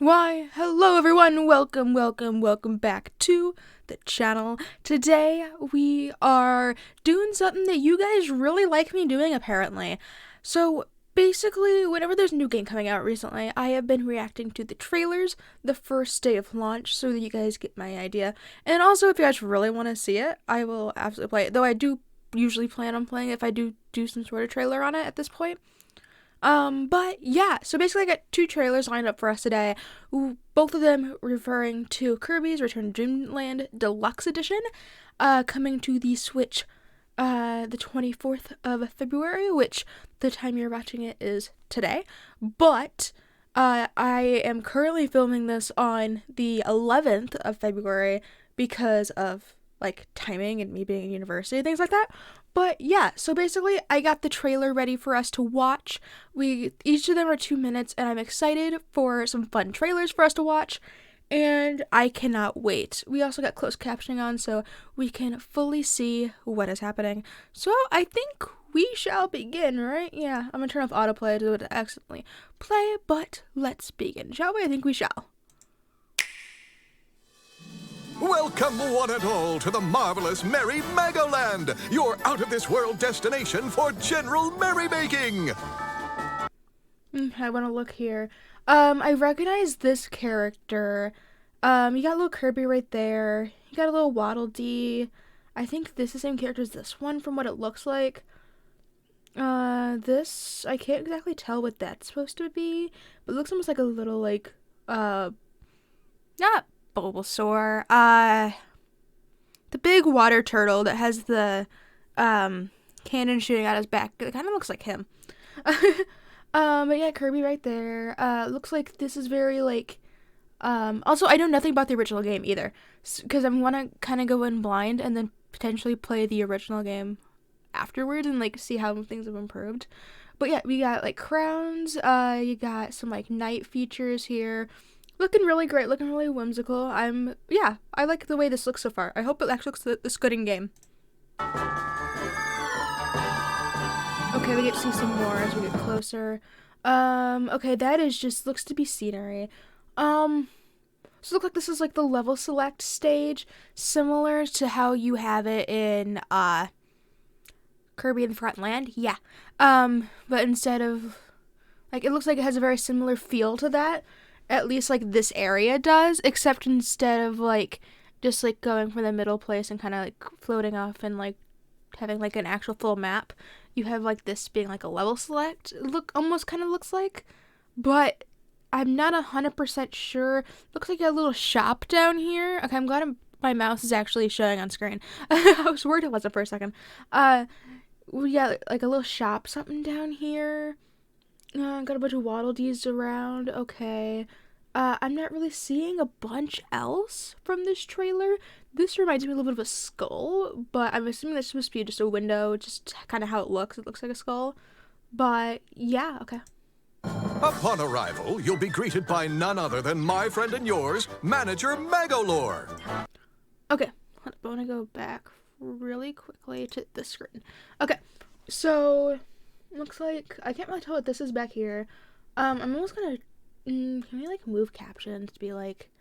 Why, hello everyone, welcome back to the channel. Today we are doing something that you guys really like me doing apparently. So basically, whenever there's a new game coming out recently, I have been reacting to the trailers the first day of launch so that you guys get my idea. And also, if you guys really want to see it, I will absolutely play it. Though I do usually plan on playing it if I do some sort of trailer on it at this point. But yeah, so basically I got two trailers lined up for us today, both of them referring to Kirby's Return to Dreamland Deluxe Edition, coming to the Switch, the 24th of February, which the time you're watching it is today, but, I am currently filming this on the 11th of February because of, like, timing and me being in university and things like that. But yeah, so basically I got the trailer ready for us to watch. Each of them are 2 minutes and I'm excited for some fun trailers for us to watch and I cannot wait. We also got closed captioning on so we can fully see what is happening. So I think we shall begin, right? Yeah, I'm gonna turn off autoplay to it accidentally play, but let's begin, shall we? I think we shall. Welcome, one and all, to the marvelous Merry Megaland, your out-of-this-world destination for general merrymaking. I want to look here. I recognize this character. You got a little Kirby right there. You got a little Waddle Dee. I think this is the same character as this one from what it looks like. This, I can't exactly tell what that's supposed to be, but it looks almost like a little, like, not Bulbasaur, the big water turtle that has the, cannon shooting out his back. It kind of looks like him. But yeah, Kirby right there. Looks like this is very, like, also, I know nothing about the original game either, because I want to kind of go in blind and then potentially play the original game afterwards and, like, see how things have improved. But yeah, we got, like, crowns, you got some, like, night features here. Looking really great, looking really whimsical. I like the way this looks so far. I hope it actually looks this good in game. Okay, we get to see some more as we get closer. Okay, that is just, looks to be scenery. So it looks like this is like the level select stage, similar to how you have it in, Kirby in Frontland, yeah. But instead of, like, it looks like it has a very similar feel to that. At least, like, this area does, except instead of, like, just, like, going for the middle place and kind of, like, floating off and, like, having, like, an actual full map, you have, like, this being, like, a level select, almost kind of looks like, but I'm not 100% sure. Looks like a little shop down here. Okay, I'm glad my mouse is actually showing on screen. I was worried it wasn't for a second. We got, like, a little shop something down here. Got a bunch of Waddle Dees around. Okay. I'm not really seeing a bunch else from this trailer. This reminds me a little bit of a skull, but I'm assuming that's supposed to be just a window, just kind of how it looks. It looks like a skull. But, yeah, okay. Upon arrival, you'll be greeted by none other than my friend and yours, Manager Megalore. Okay, I want to go back really quickly to the screen. Okay, so looks like I can't really tell what this is back here. I'm almost gonna can we like move captions to be like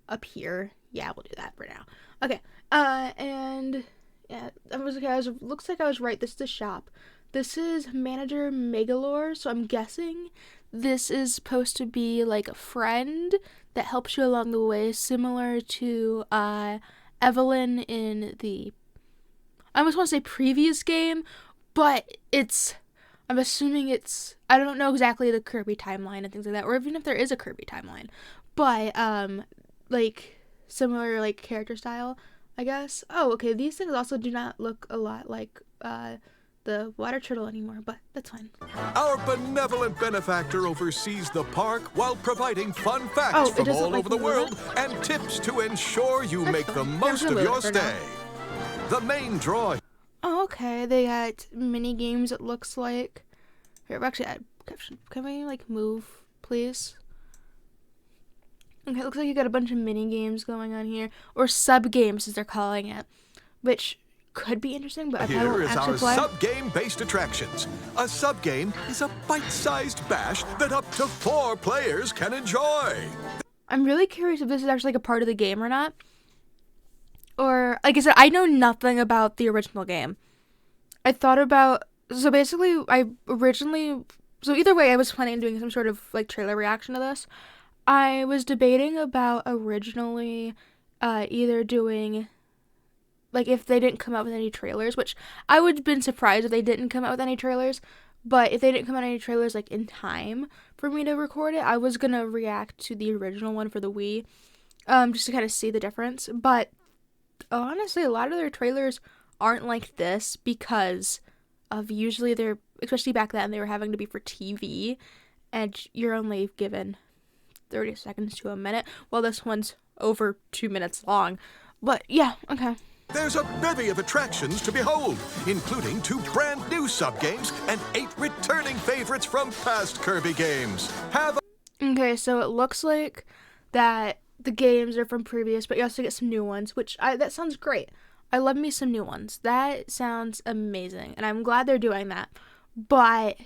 up here? Yeah, we'll do that for now. Okay. And yeah, looks like I was right. This is the shop. This is Manager Megalore, so I'm guessing this is supposed to be like a friend that helps you along the way, similar to Evelyn in the, I almost want to say previous game, but I'm assuming I don't know exactly the Kirby timeline and things like that, or even if there is a Kirby timeline, but, like, similar, like, character style, I guess. Oh, okay, these things also do not look a lot like, the water turtle anymore, but that's fine. Our benevolent benefactor oversees the park while providing fun facts from all over the world and tips to ensure you make the most of your stay. The main draw. Oh, okay, they got mini games, it looks like. Here, actually, can we, like, move, please? Okay, it looks like you got a bunch of mini games going on here, or sub-games as they're calling it, which could be interesting, but I won't actually play. Here is our sub-game-based attractions. A sub-game is a bite-sized bash that up to 4 players can enjoy. I'm really curious if this is actually like a part of the game or not. Or, like I said, I know nothing about the original game. I thought about, so basically, so either way, I was planning on doing some sort of, like, trailer reaction to this. I was debating about originally, either doing, like, if they didn't come out with any trailers, which I would have been surprised if they didn't come out with any trailers, but if they didn't come out with any trailers, like, in time for me to record it, I was gonna react to the original one for the Wii, just to kind of see the difference, but honestly, a lot of their trailers aren't like this because of usually they're, especially back then, they were having to be for TV, and you're only given 30 seconds to a minute, while this one's over 2 minutes long. But yeah, okay. There's a bevy of attractions to behold, including 2 brand new sub-games and 8 returning favorites from past Kirby games. Okay, so it looks like that the games are from previous, but you also get some new ones, which that sounds great. I love me some new ones. That sounds amazing, and I'm glad they're doing that. But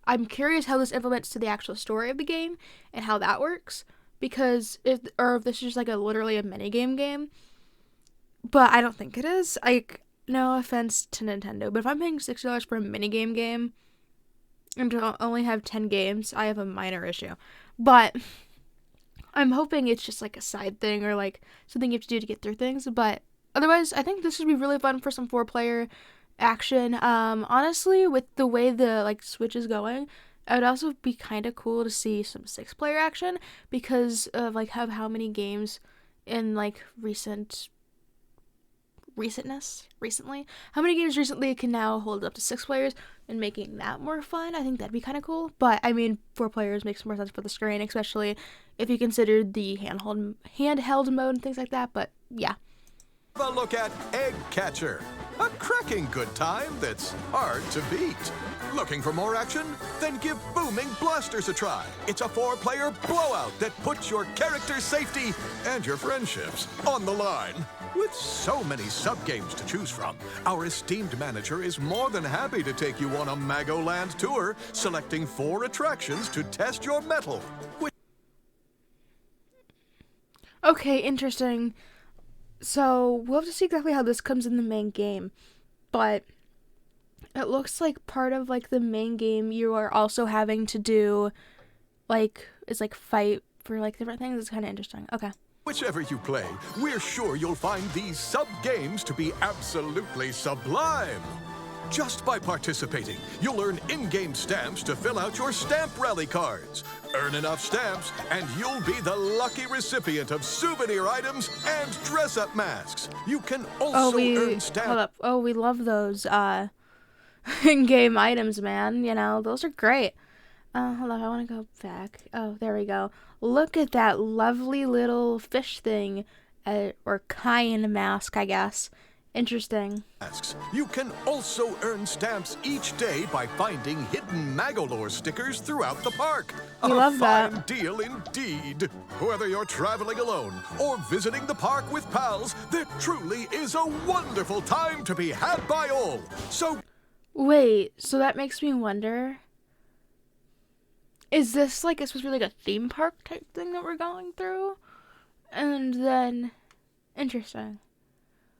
I'm curious how this implements to the actual story of the game and how that works, because if this is just like literally a minigame game. But I don't think it is. Like, no offense to Nintendo, but if I'm paying $60 for a minigame game and to only have 10 games, I have a minor issue. But I'm hoping it's just like a side thing or like something you have to do to get through things. But otherwise, I think this would be really fun for some 4-player action. Honestly, with the way the like Switch is going, it would also be kind of cool to see some 6-player action because of like how many games in like recently, how many games recently can now hold up to 6 players, and making that more fun. I think that'd be kind of cool. But I mean, 4 players makes more sense for the screen, especially if you consider the handheld mode and things like that. But yeah. Have a look at Egg Catcher, a cracking good time that's hard to beat. Looking for more action? Then give Booming Blasters a try. It's a 4-player blowout that puts your character's safety and your friendships on the line. With so many sub-games to choose from, our esteemed manager is more than happy to take you on a Magoland tour, selecting 4 attractions to test your mettle. Okay, interesting. So, we'll have to see exactly how this comes in the main game, but it looks like part of, like, the main game you are also having to do, like, is, like, fight for, like, different things. It's kind of interesting. Okay. Whichever you play, we're sure you'll find these sub-games to be absolutely sublime. Just by participating, you'll earn in-game stamps to fill out your stamp rally cards. Earn enough stamps, and you'll be the lucky recipient of souvenir items and dress-up masks. You can also earn stamps. Hold up. Oh, we love those in-game items, man. You know, those are great. Hold on, I want to go back. Oh, there we go. Look at that lovely little fish thing, or Kain mask, I guess. Interesting. You can also earn stamps each day by finding hidden Magolore stickers throughout the park. We love that. A fine deal indeed. Whether you're traveling alone or visiting the park with pals, there truly is a wonderful time to be had by all. So wait, so that makes me wonder, is this like supposed to be like a theme park type thing that we're going through? And then, interesting.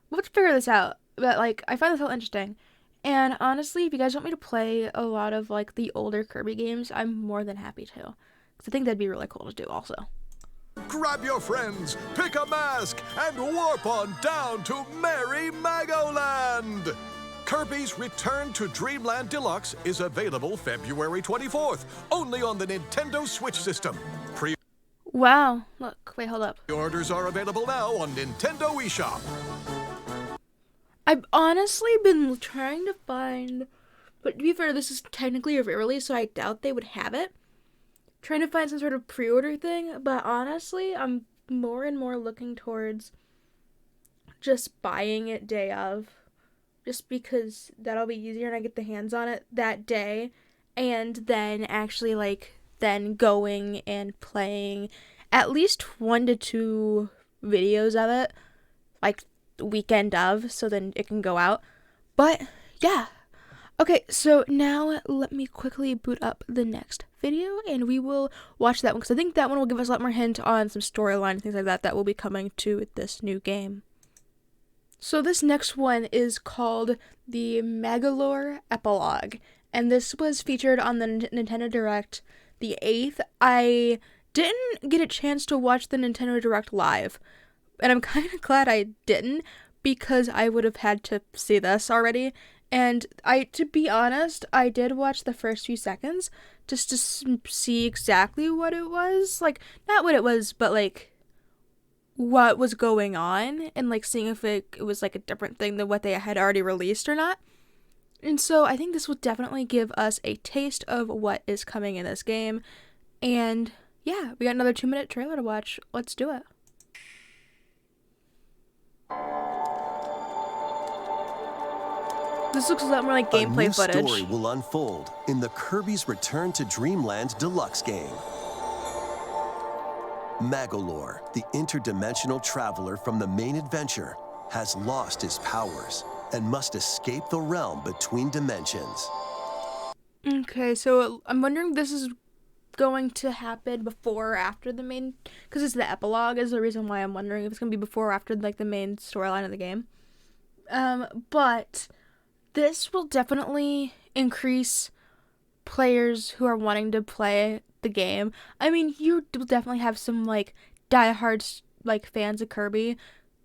We'll have to figure this out. But like, I find this all interesting. And honestly, if you guys want me to play a lot of like the older Kirby games, I'm more than happy to. Because I think that'd be really cool to do also. grab your friends, pick a mask, and warp on down to Merry Magoland! Kirby's Return to Dreamland Deluxe is available February 24th, only on the Nintendo Switch system. Wow, look, wait, hold up. Pre-orders are available now on Nintendo eShop. I've honestly been trying to find, but to be fair, this is technically a re-release, so I doubt they would have it. Trying to find some sort of pre-order thing, but honestly, I'm more and more looking towards just buying it day of. Just because that'll be easier and I get the hands on it that day, and then actually then going and playing at least 1 to 2 videos of it, like the weekend of, so then it can go out. But yeah, Okay, so now let me quickly boot up the next video and we will watch that one, because I think that one will give us a lot more hint on some storyline and things like that that will be coming to this new game. So this next one is called the Magolor Epilogue, and this was featured on the Nintendo Direct the 8th. I didn't get a chance to watch the Nintendo Direct live, and I'm kind of glad I didn't, because I would have had to see this already. And to be honest, I did watch the first few seconds just to see exactly what it was. Like, not what it was, but like what was going on, and like seeing if it was like a different thing than what they had already released or not. And so I think this will definitely give us a taste of what is coming in this game. And yeah, we got another 2-minute trailer to watch. Let's do it. This looks a lot more like gameplay footage. A new story will unfold in the Kirby's Return to Dreamland Deluxe game. Magolor, the interdimensional traveler from the main adventure, has lost his powers and must escape the realm between dimensions. Okay, so I'm wondering if this is going to happen before or after the main, because it's the epilogue is the reason why I'm wondering if it's going to be before or after like the main storyline of the game. But this will definitely increase players who are wanting to play the game. I mean, you will definitely have some like diehard like fans of Kirby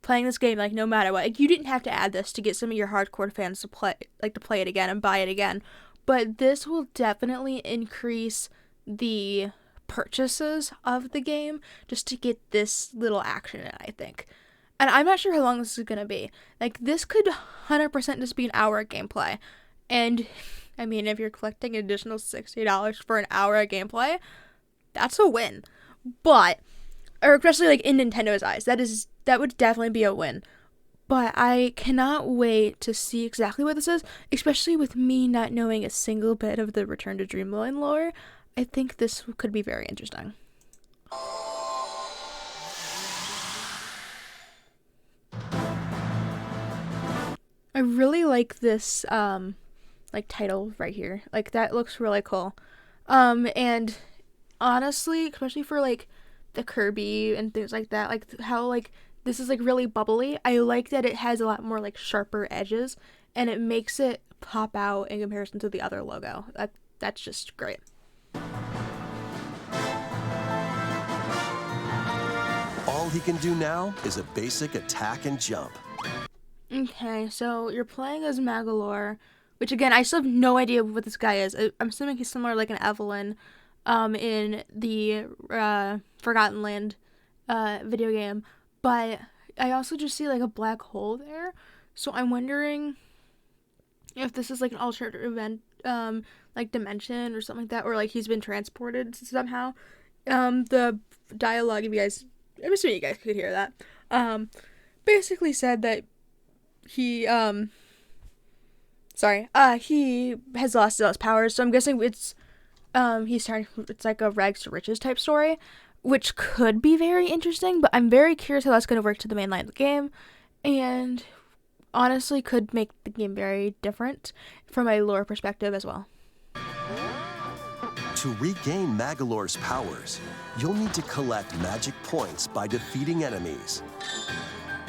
playing this game like no matter what. Like, you didn't have to add this to get some of your hardcore fans to play it again and buy it again. But this will definitely increase the purchases of the game just to get this little action in, I think. And I'm not sure how long this is going to be. Like, this could 100% just be an hour of gameplay. And, I mean, if you're collecting an additional $60 for an hour of gameplay, that's a win. But, or especially, like, in Nintendo's eyes, that would definitely be a win. But I cannot wait to see exactly what this is, especially with me not knowing a single bit of the Return to Dreamland lore. I think this could be very interesting. I really like this, like, title right here. Like, that looks really cool. And honestly, especially for, like, the Kirby and things like that, like, how, like, this is, like, really bubbly. I like that it has a lot more, like, sharper edges, and it makes it pop out in comparison to the other logo. That's just great. All he can do now is a basic attack and jump. Okay, so you're playing as Magolor, which again, I still have no idea what this guy is. I'm assuming he's similar like an Evelyn in the Forgotten Land video game, but I also just see like a black hole there, so I'm wondering if this is like an alternate event, like dimension or something like that, or like he's been transported somehow. The dialogue, if you guys, I'm assuming you guys could hear that, basically said that he has lost all his powers, so I'm guessing it's like a rags to riches type story, which could be very interesting, but I'm very curious how that's going to work to the main line of the game, and honestly could make the game very different from a lore perspective as well. To regain Magolor's powers, you'll need to collect magic points by defeating enemies.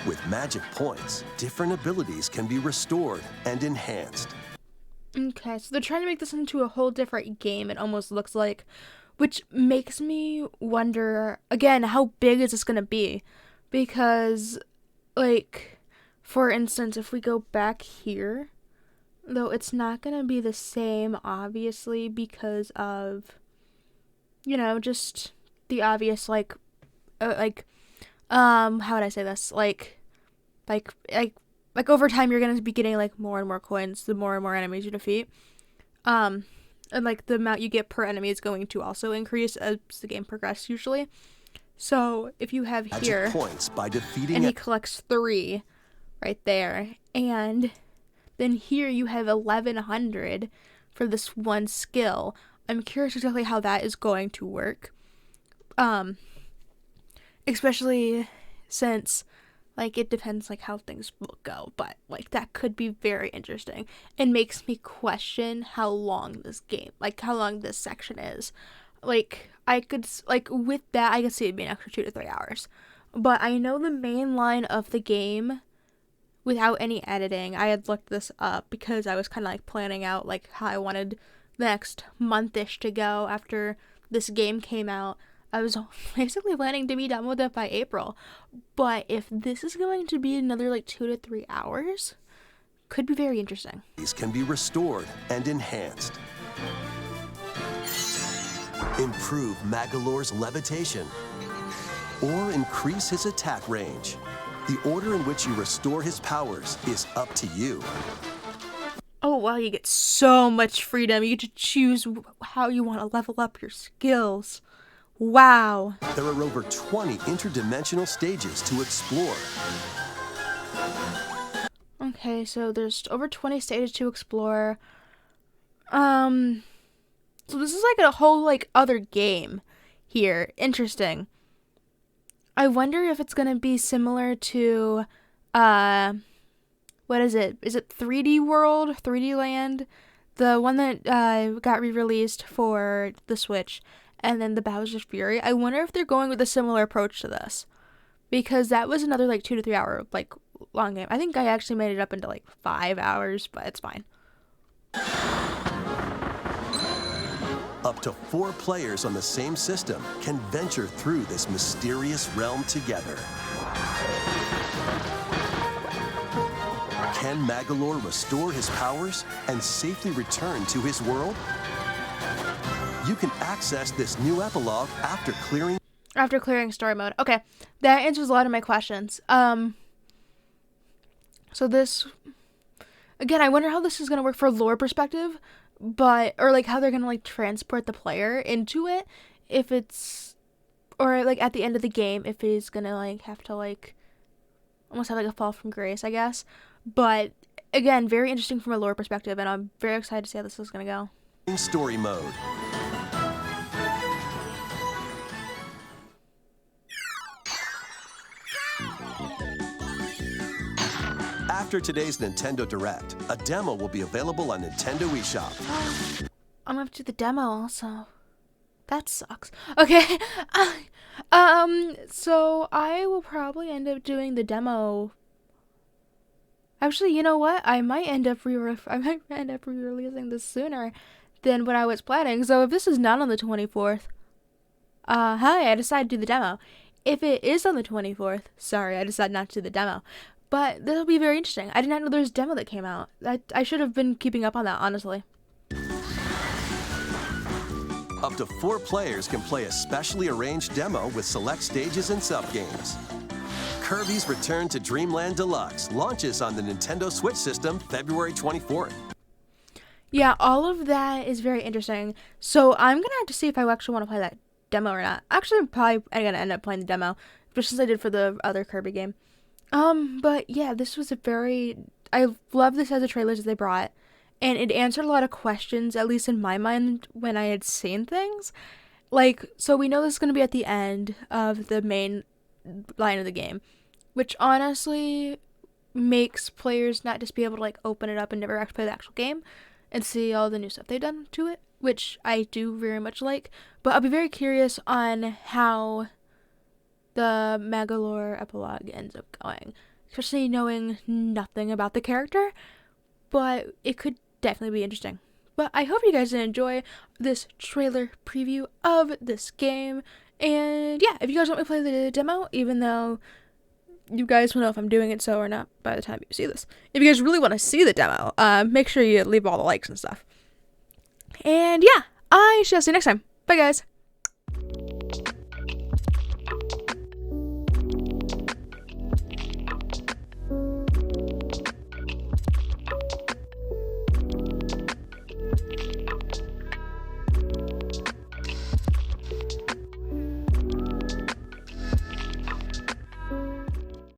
With magic points, different abilities can be restored and enhanced. Okay, so they're trying to make this into a whole different game, it almost looks like, which makes me wonder, again, how big is this going to be? Because, like, for instance, if we go back here, though it's not going to be the same, obviously, because of, you know, just the obvious, how would I say this? Like over time, you're going to be getting, like, more and more coins the more and more enemies you defeat. And, like, the amount you get per enemy is going to also increase as the game progresses, usually. So, if you have here, magic points by defeating and he collects 3 right there, and then here you have 1,100 for this one skill. I'm curious exactly how that is going to work. Especially since, Like, it depends, like, how things will go, but, like, that could be very interesting. It makes me question how long this game, like, how long this section is. Like, I could, like, with that, I could see it being an extra 2 to 3 hours. But I know the main line of the game, without any editing, I had looked this up because I was kind of, like, planning out, like, how I wanted the next month-ish to go after this game came out. I was basically planning to be done with it by April. But if this is going to be another, like, 2 to 3 hours, could be very interesting. These can be restored and enhanced. Improve Magolor's levitation, or increase his attack range. The order in which you restore his powers is up to you. Oh wow, you get so much freedom. You get to choose how you want to level up your skills. Wow. There are over 20 interdimensional stages to explore. Okay, so there's over 20 stages to explore. So this is like a whole, like, other game here. Interesting. I wonder if it's gonna be similar to, what is it? Is it 3D World? 3D Land? The one that, got re-released for the Switch, and then the Bowser's Fury. I wonder if they're going with a similar approach to this. Because that was another, like, 2 to 3 hour, like, long game. I think I actually made it up into, like, 5 hours, but it's fine. Up to 4 players on the same system can venture through this mysterious realm together. Can Magolor restore his powers and safely return to his world? You can access this new epilogue after clearing story mode. Okay, that answers a lot of my questions. So this, again, I wonder how this is gonna work for lore perspective, or like how they're gonna like transport the player into it, if it's, or like at the end of the game, if he's gonna like have to like almost have like a fall from grace, I guess. But again, very interesting from a lore perspective, and I'm very excited to see how this is gonna go. story mode. After today's Nintendo Direct, a demo will be available on Nintendo eShop. I'm gonna have to do the demo also. That sucks. Okay. So I will probably end up doing the demo. Actually, you know what? I might end up re-releasing this sooner than what I was planning. So if this is not on the 24th, I decided to do the demo. If it is on the 24th, sorry, I decided not to do the demo. But this will be very interesting. I did not know there was a demo that came out. I should have been keeping up on that, honestly. Up to 4 players can play a specially arranged demo with select stages and sub-games. Kirby's Return to Dreamland Deluxe launches on the Nintendo Switch system February 24th. Yeah, all of that is very interesting. So I'm going to have to see if I actually want to play that demo or not. Actually, I'm probably going to end up playing the demo, just as I did for the other Kirby game. But yeah, this was I love this as a trailer that they brought, and it answered a lot of questions, at least in my mind, when I had seen things. Like, so we know this is going to be at the end of the main line of the game, which honestly makes players not just be able to, like, open it up and never actually play the actual game and see all the new stuff they've done to it, which I do very much like. But I'll be very curious on how the Magolor epilogue ends up going, especially knowing nothing about the character, but it could definitely be interesting. But I hope you guys enjoy this trailer preview of this game, and yeah, if you guys want me to play the demo, even though you guys will know if I'm doing it so or not by the time you see this, if you guys really want to see the demo, make sure you leave all the likes and stuff. And yeah, I shall see you next time. Bye guys.